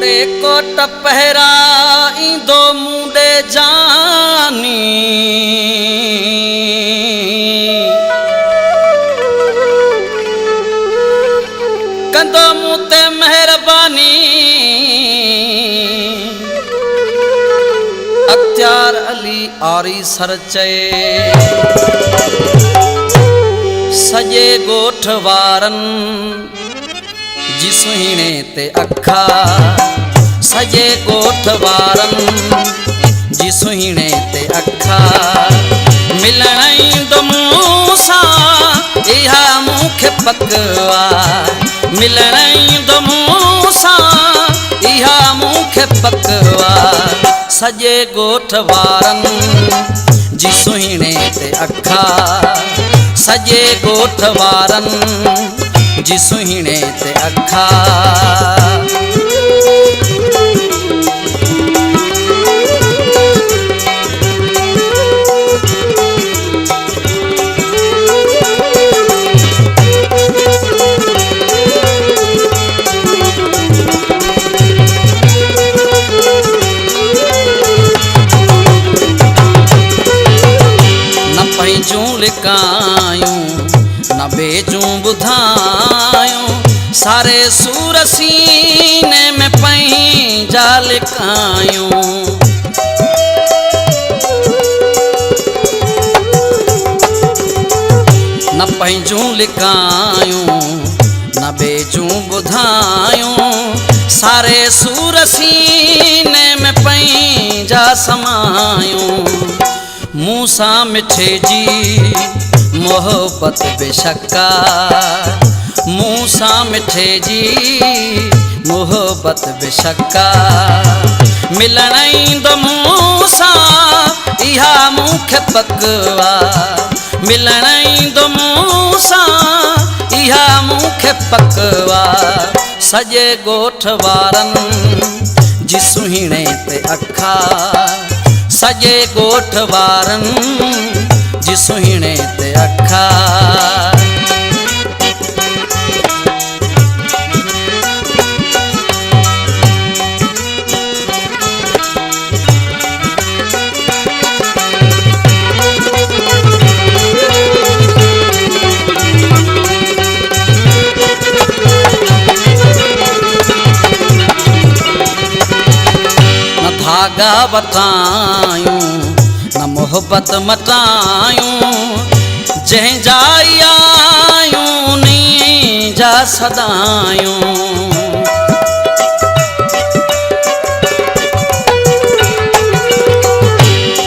जोड़े कोट पहराई दो मुंडे जानी कंदो मुते मेहरबानी अख्तियार अली आरी सरचे सजे गोठ वारन जी सुहिणे ते अखा सजे गोठ वारन जी सुहिणे ते अखा मिलणई दो मूसा इहा मुखे पकवा मिलणई दो मूसा इहा मुखे पकवा सजे गोठ वारन जी सुहिणे ते अखा सजे गोठ वारन जी सुहिणे ते अखा न पंहिंजूं लिकायूं न बेजूं बुधायूं सारे सूर सीने में पंहिंजा लिकायूं न पंहिंजूं लिकायूं न बेजूं बुधायूं सारे सूर सीने में पंहिंजा समायूं मूसा मिठे जी मोहब्बत बेशक्का मूसा मिठे जी मोहब्बत बेशक्का मिलणई दो मूसा इहा मुखे पकवा मिलणई दो मूसा इहा मुखे पकवा सजे गोठ वारन जी सुहिणे ते अखा सजे गोठ वारन जी सुहिणे ते अखा न धागा वटायूं न मोहब्बत मटायूं जंहिं जा आयूं नी जा सदायूं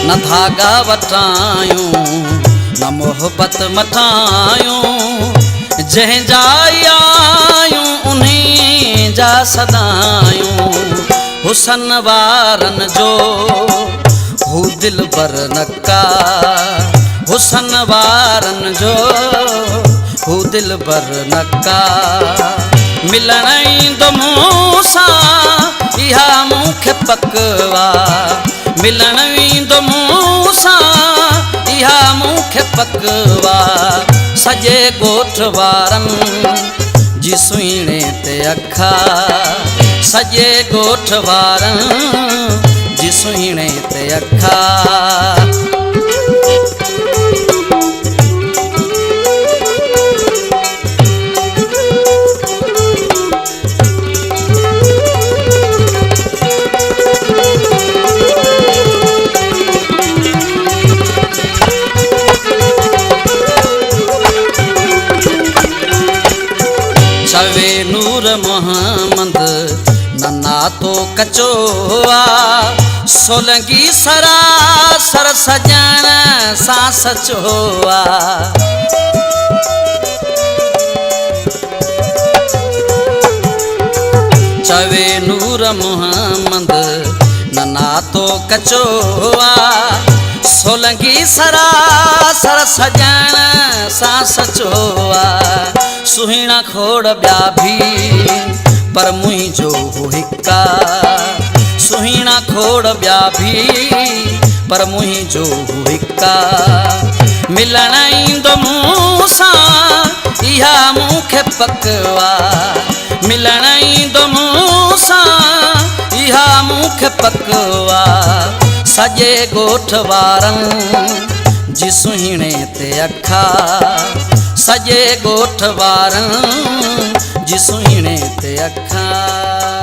न धागा वटायूं न मोहब्बत मटायूं जंहिं जा आयूं उन्हीं जा सदायूं हुसन वारन जो हू दिल बर नक्का हुसन वारन जो हू दिल बर नक्का मिलणई दो मूसा इहा मुखे पकवा मिलणई दो मूसा इहा मुखे पकवा सजे गोठ वारन जी सुहिणे ते अखा सजे गोठ वारन जी सुहिणे ते अखा चवे नूर मोहम्मद नन्ना तो कचोआ सोलंगी सरासर सजन सा सचोआ चवे नूर मोहम्मद नन्ना तो कचोआ सोलंगी सरासर सजन सा सचोआ सुहिणा खोड़ ॿिया भी पर मुंहिंजो हिक्का सुहिणा खोड़ ॿिया भी पर मुंहिंजो हिक्का मिलणई दो मूसा इहा मुखे पकवा मिलणई दो मूसा खे पकवा सॼे ॻोठ वारनि जी सुहिणे ते अखा सॼे ॻोठ वारनि जी सुहिणे ते अखा।